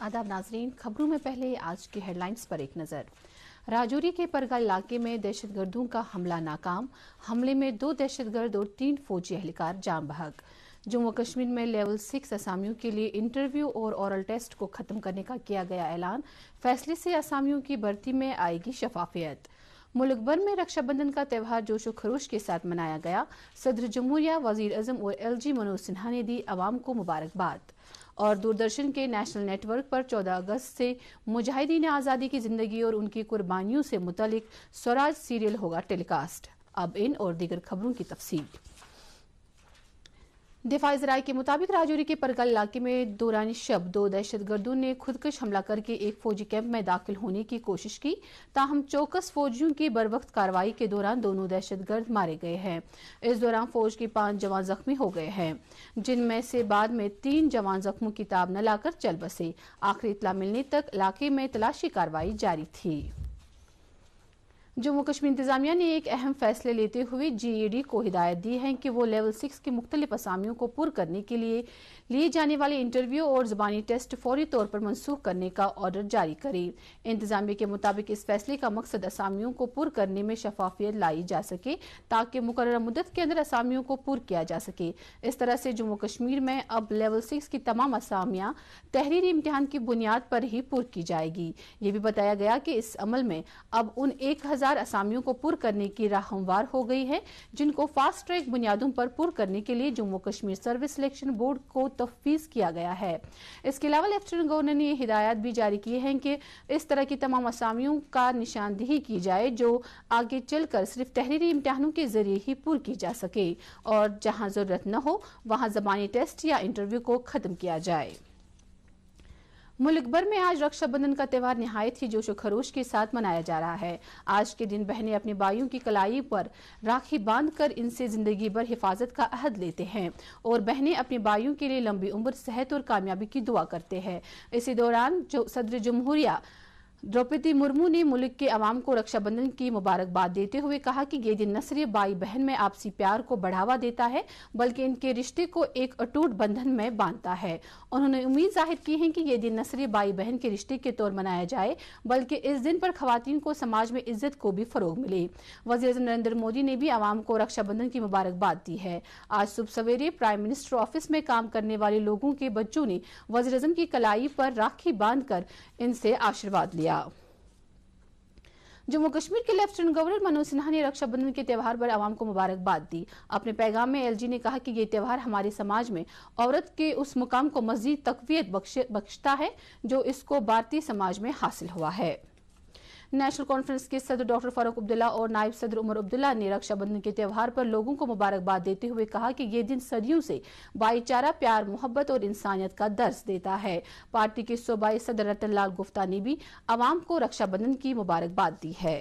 आदाब नाजरीन, खबरों में पहले आज की हेडलाइंस पर एक नजर। राजौरी के परगल इलाके में दहशतगर्दों का हमला नाकाम। हमले में 2 दहशतगर्द और 3 फौजी एहलकार जान बहक। जम्मू कश्मीर में लेवल 6 असामियों के लिए इंटरव्यू और ओरल टेस्ट को खत्म करने का किया गया ऐलान। फैसले से असामियों की भर्ती में आएगी शफाफियत। मुल्क भर में रक्षाबंधन का त्यौहार जोशो खरोश के साथ मनाया गया। सदर जमहूरिया, वजीर आजम और LG मनोज सिन्हा ने दी अवाम को मुबारकबाद। और दूरदर्शन के नेशनल नेटवर्क पर 14 अगस्त से मुजाहिदीन आज़ादी की जिंदगी और उनकी कुर्बानियों से मुतलिक स्वराज सीरियल होगा टेलीकास्ट। अब इन और दीगर खबरों की तफसील। दिफाई ज़राए के मुताबिक राजौरी के परगल इलाके में दौरान शब 2 दहशतगर्दों ने खुदकश हमला करके एक फौजी कैंप में दाखिल होने की कोशिश की। ताहम चौकस फौजियों की बरवक्त कार्रवाई के दौरान दोनों दहशतगर्द मारे गए हैं। इस दौरान फौज के 5 जवान जख्मी हो गए हैं, जिनमें से बाद में 3 जवान जख्मों की ताब न लाकर चल बसे। आखिरी इत्तला मिलने तक इलाके में तलाशी कार्रवाई जारी थी। जम्मू कश्मीर इंतजामिया ने एक अहम फैसले लेते हुए GAD को हिदायत दी है कि वो लेवल 6 के मुख्तलिफ असामियों को पुर करने के लिए जाने वाले इंटरव्यू और ज़बानी टेस्ट फौरी तौर पर मनसूख करने का ऑर्डर जारी करे। इंतजामिया के मुताबिक इस फैसले का मकसद असामियों को पुर करने में शफाफियत लाई जा सके ताकि मुकर्रर मुद्दत के अंदर असामियों को पुर किया जा सके। इस तरह से जम्मू कश्मीर में अब लेवल 6 की तमाम असामियां तहरीरी इम्तिहान की बुनियाद पर ही पुर की जाएगी। ये भी बताया गया कि इस अमल में अब उन 1000 असामियों को पुर करने की राह हमवार हो गई है, जिनको फास्ट ट्रैक बुनियादों पर पुर करने के लिए Jammu Kashmir service selection board को तफवीज किया गया है। इसके अलावा लेफ्टिनेंट गवर्नर ने हिदायत भी जारी की है कि इस तरह की तमाम असामियों का निशानदेही की जाए जो आगे चलकर सिर्फ तहरीरी इम्तिहानों के जरिए ही पुर की जा सके, और जहां जरूरत न हो वहां जबानी टेस्ट या इंटरव्यू को खत्म किया जाए। मुल्क भर में आज रक्षाबंधन का त्यौहार निहायत ही जोशो खरोश के साथ मनाया जा रहा है। आज के दिन बहनें अपने भाइयों की कलाई पर राखी बांधकर इनसे जिंदगी भर हिफाजत का अहद लेते हैं और बहनें अपने भाइयों के लिए लंबी उम्र, सेहत और कामयाबी की दुआ करते हैं। इसी दौरान सदर जमहूरिया द्रौपदी मुर्मू ने मुल्क के अवाम को रक्षाबंधन की मुबारकबाद देते हुए कहा कि ये दिन न सिर्फ भाई बहन में आपसी प्यार को बढ़ावा देता है बल्कि इनके रिश्ते को एक अटूट बंधन में बांधता है। उन्होंने उम्मीद जाहिर की है कि ये दिन न सिर्फ भाई बहन के रिश्ते के तौर मनाया जाए बल्कि इस दिन पर खवातीन को समाज में इज्जत को भी फरोग मिले। वज़ीर आज़म नरेंद्र मोदी ने भी अवाम को रक्षाबंधन की मुबारकबाद दी है। आज सुबह सवेरे प्राइम मिनिस्टर ऑफिस में काम करने वाले लोगों के बच्चों ने वज़ीर आज़म की कलाई पर राखी बांधकर इनसे आशीर्वाद लिया। जम्मू कश्मीर के लेफ्टिनेंट गवर्नर मनोज सिन्हा ने रक्षाबंधन के त्यौहार पर आवाम को मुबारकबाद दी। अपने पैगाम में LG ने कहा कि ये त्यौहार हमारे समाज में औरत के उस मुकाम को मजीद तकवीत बख्शता है जो इसको भारतीय समाज में हासिल हुआ है। नेशनल कॉन्फ्रेंस के सदर डॉक्टर फारूक अब्दुल्ला और नायब सदर उमर अब्दुल्ला ने रक्षाबंधन के त्यौहार पर लोगों को मुबारकबाद देते हुए कहा कि ये दिन सदियों से भाईचारा, प्यार, मोहब्बत और इंसानियत का दर्स देता है। पार्टी के सूबाई सदर रतन लाल गुफ्ता ने भी अवाम को रक्षाबंधन की मुबारकबाद दी है।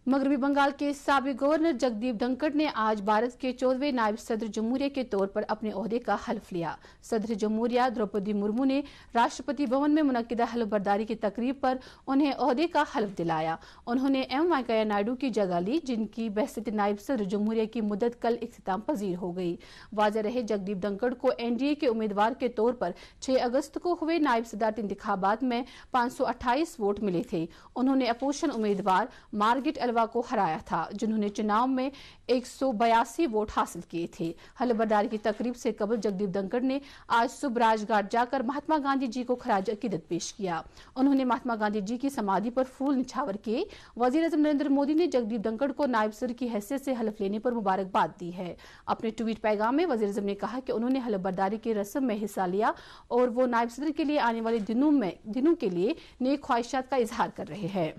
मगरबी बंगाल के साबिक गवर्नर जगदीप धनखड़ ने आज भारत के 14वें नायब सदर जमहूरिया के तौर पर अपने ओहदे का हल्फ लिया। सदर जमहूरिया द्रौपदी मुर्मू ने राष्ट्रपति भवन में मुनक्किदा हल्फ बर्दारी की तकरीब पर उन्हें ओहदे का हल्फ दिलाया। उन्होंने वेंकैया नायडू की जगह ली, जिनकी बहसत नायब सदर जमहूरिया की मुद्दत कल इख्तिताम पजीर हो गई। वाज़ेह रहे जगदीप धनखड़ को NDA के उम्मीदवार के तौर पर 6 अगस्त को हुए नायब सदारती इंतखाबात में 528 वोट मिले थे। उन्होंने अपोजिशन उम्मीदवार मार्गरेट को हराया था, जिन्होंने चुनाव में 182 वोट हासिल किए थे। हल्फबर्दारी की तकरीब से कबल जगदीप धनखड़ ने आज सुबह राजघाट जाकर महात्मा गांधी जी को खराज अकीदत पेश किया। उन्होंने महात्मा गांधी जी की समाधि पर फूल निछावर किए। वज़ीर आज़म नरेंद्र मोदी ने जगदीप धनखड़ को नायब सदर की हैसियत से हल्फ लेने पर मुबारकबाद दी है। अपने ट्वीट पैगाम में वज़ीर आज़म ने कहा कि उन्होंने हल्फबर्दारी की रस्म में हिस्सा लिया और वो नायब सदर के लिए आने वाले दिनों के लिए नेक ख्वाहिशात का इजहार कर रहे हैं।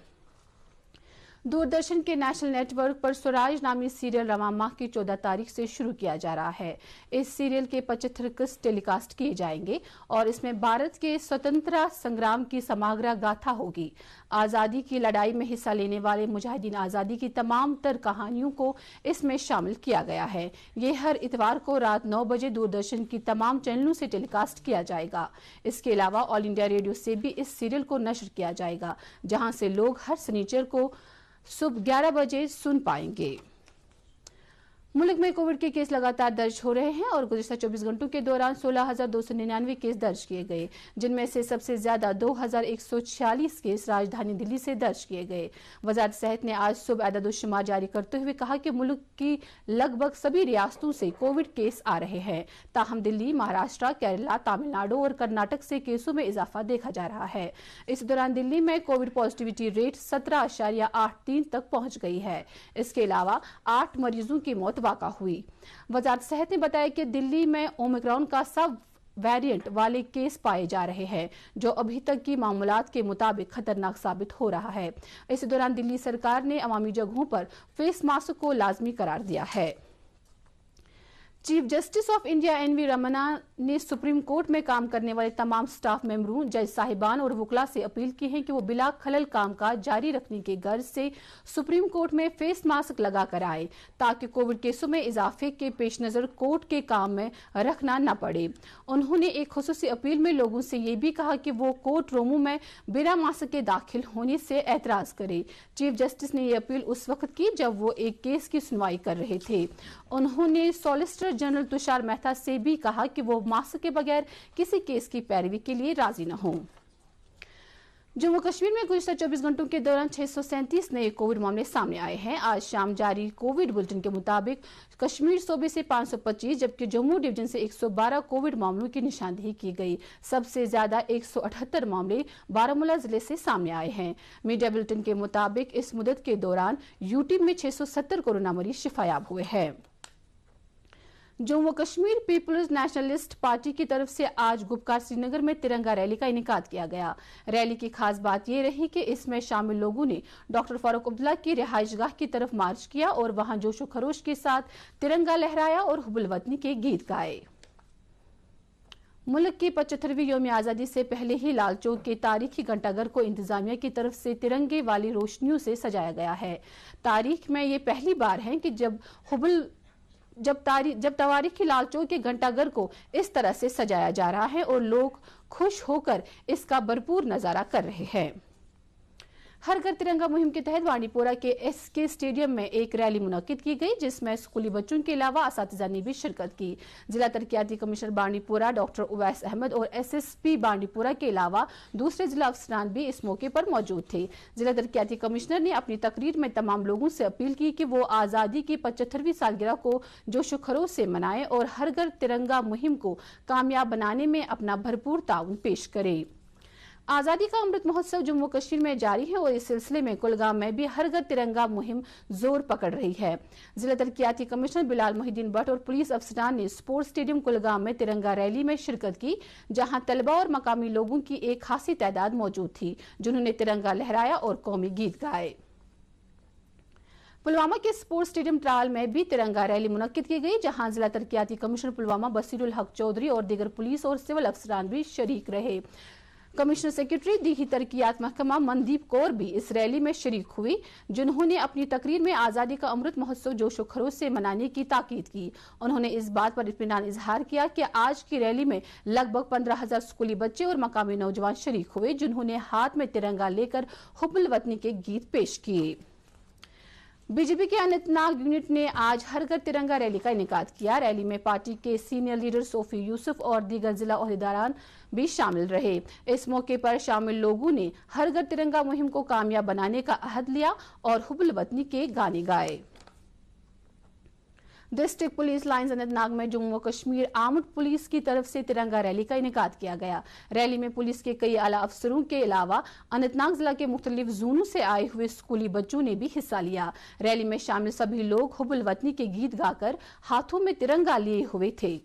दूरदर्शन के नेशनल नेटवर्क पर स्वराज नामी सीरियल रवां माह की 14 तारीख से शुरू किया जा रहा है। इस सीरियल के 75 किस्त टेलीकास्ट किए जाएंगे और इसमें भारत के स्वतंत्रता संग्राम की समग्र गाथा होगी। आजादी की लड़ाई में हिस्सा लेने वाले मुजाहिदीन आजादी की तमाम तर कहानियों को इसमें शामिल किया गया है। ये हर इतवार को रात 9 बजे दूरदर्शन की तमाम चैनलों से टेलीकास्ट किया जाएगा। इसके अलावा ऑल इंडिया रेडियो से भी इस सीरियल को नशर किया जाएगा, जहां से लोग हर शनिचर को सुबह 11 बजे सुन पाएंगे। मुल्क में कोविड के केस लगातार दर्ज हो रहे हैं और गुज़िश्ता 24 घंटों के दौरान 16,299 केस दर्ज किए गए, जिनमें से सबसे ज्यादा 2,146 केस राजधानी दिल्ली से दर्ज किए गए। वजारत सेहत ने आज सुबह अदद-ओ-शुमार जारी करते हुए कहा कि मुल्क की लगभग सभी रियासतों से कोविड केस आ रहे हैं। ताहम दिल्ली, महाराष्ट्र, केरला, तमिलनाडु और कर्नाटक से केसों में इजाफा देखा जा रहा है। इस दौरान दिल्ली में कोविड पॉजिटिविटी रेट 17.83 तक पहुंच गई है। इसके अलावा 8 मरीजों की मौत वाक़ा हुई। वजारत सेहत ने बताया कि दिल्ली में ओमिक्रॉन का सब वेरिएंट वाले केस पाए जा रहे हैं, जो अभी तक की मामूलात के मुताबिक खतरनाक साबित हो रहा है। इस दौरान दिल्ली सरकार ने अवामी जगहों पर फेस मास्क को लाजमी करार दिया है। Chief justice of India N V. Ramana ने सुप्रीम कोर्ट में काम करने वाले तमाम स्टाफ मेंबरों, जज साहिबान और वकला से अपील की है कि वो बिला खलल कामकाज जारी रखने की गर्ज से सुप्रीम कोर्ट में फेस मास्क लगा कर आए, ताकि कोविड केसों में इजाफे के पेश नजर कोर्ट के काम में रखना न पड़े। उन्होंने एक खुसूसी अपील में लोगों से ये भी कहा कि वो कोर्ट रूमों में बिना मास्क के दाखिल होने से एतराज करे। चीफ जस्टिस ने ये अपील उस वक्त की जब वो एक केस की सुनवाई कर रहे थे। उन्होंने सॉलिसिटर जनरल तुषार मेहता से भी कहा कि वो मास्क के बगैर किसी केस की पैरवी के लिए राजी न हों। जम्मू कश्मीर में गुज़िश्ता 24 घंटों के दौरान 637 नए कोविड मामले सामने आए हैं। आज शाम जारी कोविड बुलेटिन के मुताबिक कश्मीर सूबे से 525 जबकि जम्मू डिवीजन से 112 कोविड मामलों की निशानदेही की गई। सबसे ज्यादा 178 मामले बारामूला जिले से सामने आए हैं। मीडिया बुलेटिन के मुताबिक इस मुद्दत के दौरान यूटी में 670 कोरोना मरीज शिफायाब हुए हैं। Jammu Kashmir peoples nationalist party की तरफ से आज गुपकार श्रीनगर में तिरंगा रैली का इनेकाद किया गया। रैली की खास बात यह रही कि इसमें शामिल लोगों ने डॉक्टर फारूक अब्दुल्ला की रिहाइशगाह की तरफ मार्च किया और वहां जोशो खरोश के साथ तिरंगा लहराया और हुब्बुल वतनी के गीत गाए। मुल्क की 75वीं यौम आज़ादी से पहले ही लाल चौक के तारीखी घंटाघर को इंतजामिया की तरफ से तिरंगे वाली रोशनियों से सजाया गया है। तारीख में ये पहली बार है कि जब तवारीखी लाल चौक के घंटाघर को इस तरह से सजाया जा रहा है और लोग खुश होकर इसका भरपूर नजारा कर रहे हैं। हर घर तिरंगा मुहिम के तहत बांडीपोरा के एसके स्टेडियम में एक रैली मुनक्किद की गई, जिसमें स्कूली बच्चों के अलावा असातिज़ा ने भी शिरकत की। जिला तरक्याती कमिश्नर बांडीपोरा डॉक्टर उवैस अहमद और एसएसपी बांडीपोरा के अलावा दूसरे जिला अफसरान भी इस मौके पर मौजूद थे। जिला तरक्याती कमिश्नर ने अपनी तकरीर में तमाम लोगों से अपील की कि वो आज़ादी की 75वीं सालगिरह को जोशो खरोश से मनाएं और हर घर तिरंगा मुहिम को कामयाब बनाने में अपना भरपूर ताउन पेश करें। आज़ादी का अमृत महोत्सव जम्मू कश्मीर में जारी है और इस सिलसिले में कुलगाम में भी हर घर तिरंगा मुहिम जोर पकड़ रही है। जिला तरक्याती कमिश्नर बिलाल मोहिद्दीन भट्ट और पुलिस अफसरान ने स्पोर्ट्स स्टेडियम कुलगाम में तिरंगा रैली में शिरकत की, जहां तलबा और मकामी लोगों की एक खासी तादाद मौजूद थी, जिन्होंने तिरंगा लहराया और कौमी गीत गाए। पुलवामा के स्पोर्ट्स स्टेडियम ट्रायल में भी तिरंगा रैली मुनक्किद की गई, जहां जिला तरक्याती कमिश्नर पुलवामा बसीरुल हक चौधरी और दीगर पुलिस और सिविल अफसरान भी शरीक रहे। कमिश्नर सेक्रेटरी दीही तरक्कियात महकमा मनदीप कौर भी इस रैली में शरीक हुई, जिन्होंने अपनी तकरीर में आज़ादी का अमृत महोत्सव जोशो खरोश से मनाने की ताकीद की। उन्होंने इस बात पर इत्मीनान इजहार किया कि आज की रैली में लगभग 15,000 स्कूली बच्चे और मकामी नौजवान शरीक हुए, जिन्होंने हाथ में तिरंगा लेकर हुब्बुल वतनी के गीत पेश किए। बीजेपी के अनंतनाग यूनिट ने आज हर घर तिरंगा रैली का इनेकाद किया। रैली में पार्टी के सीनियर लीडर सोफी यूसुफ और दीगर जिला ओहदेदारान भी शामिल रहे। इस मौके पर शामिल लोगों ने हर घर तिरंगा मुहिम को कामयाब बनाने का अहद लिया और हुब्बुल वतनी के गाने गाए। डिस्ट्रिक्ट पुलिस लाइन्स अनंतनाग में जम्मू कश्मीर आर्म्ड पुलिस की तरफ से तिरंगा रैली का इनेकाद किया गया। रैली में पुलिस के कई आला अफसरों के अलावा अनंतनाग जिला के मुख्तलिफ जोनों से आए हुए स्कूली बच्चों ने भी हिस्सा लिया। रैली में शामिल सभी लोग हुब्बुल वतनी के गीत गाकर हाथों में तिरंगा लिए हुए थे।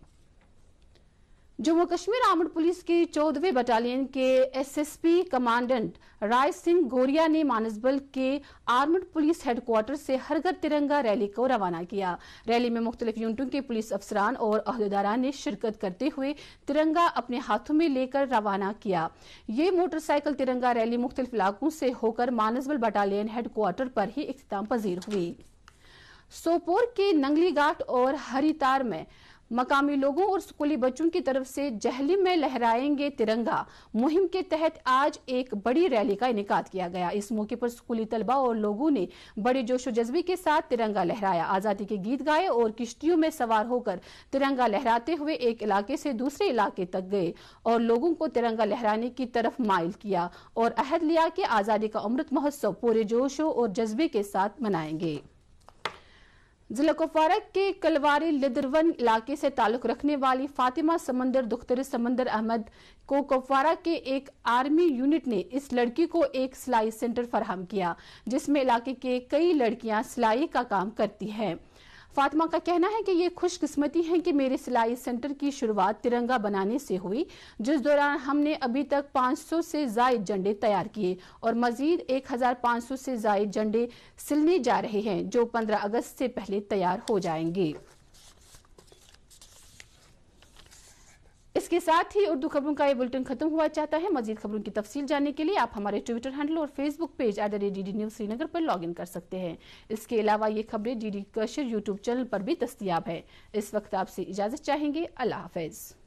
जम्मू कश्मीर आर्म्ड पुलिस की 14वें बटालियन के एसएसपी कमांडेंट राय सिंह गोरिया ने मानसबल के आर्म्ड पुलिस हेडक्वार्टर से हर घर तिरंगा रैली को रवाना किया। रैली में मुख्तलिफ यूनिटों के पुलिस अफसरान और अहदेदारान ने शिरकत करते हुए तिरंगा अपने हाथों में लेकर रवाना किया। ये मोटरसाइकिल तिरंगा रैली मुख्तलिफ इलाकों से होकर मानसबल बटालियन हेडक्वार्टर पर ही इख्तिताम पजीर हुई। सोपोर के नंगली घाट और हरितार में مقامی لوگوں اور اسکولی بچوں کی طرف سے جہلم میں لہرائیں گے ترنگا مہم کے تحت آج ایک بڑی ریلی کا انعقاد کیا گیا۔ اس موقع پر اسکولی طلبہ اور لوگوں نے بڑے جوش و جذبے کے ساتھ ترنگا لہرایا، آزادی کے گیت گائے اور کشتیوں میں سوار ہو کر ترنگا لہراتے ہوئے ایک علاقے سے دوسرے علاقے تک گئے اور لوگوں کو ترنگا لہرانے کی طرف مائل کیا اور عہد لیا کہ آزادی کا امرت مہوتسو پورے جوش اور جذبے کے ساتھ منائیں گے۔ ضلع کپوارہ کے کلواری لدرون علاقے سے تعلق رکھنے والی فاطمہ سمندر دختر سمندر احمد کو کپوارہ کے ایک آرمی یونٹ نے اس لڑکی کو ایک سلائی سینٹر فراہم کیا جس میں علاقے کے کئی لڑکیاں سلائی کا کام کرتی ہیں۔ فاطمہ کا کہنا ہے کہ یہ خوش قسمتی ہے کہ میرے سلائی سینٹر کی شروعات ترنگا بنانے سے ہوئی، جس دوران ہم نے ابھی تک 500 سے زائد جھنڈے تیار کیے اور مزید 1500 سے زائد جھنڈے سلنے جا رہے ہیں جو 15 اگست سے پہلے تیار ہو جائیں گے۔ اس کے ساتھ ہی اردو خبروں کا یہ بلٹن ختم ہوا چاہتا ہے۔ مزید خبروں کی تفصیل جاننے کے لیے آپ ہمارے ٹویٹر ہینڈل اور Facebook page @DD News Srinagar پر لاگ ان کر سکتے ہیں۔ اس کے علاوہ یہ خبریں DD کشر یوٹیوب چینل پر بھی دستیاب ہے۔ اس وقت آپ سے اجازت چاہیں گے۔ اللہ حافظ۔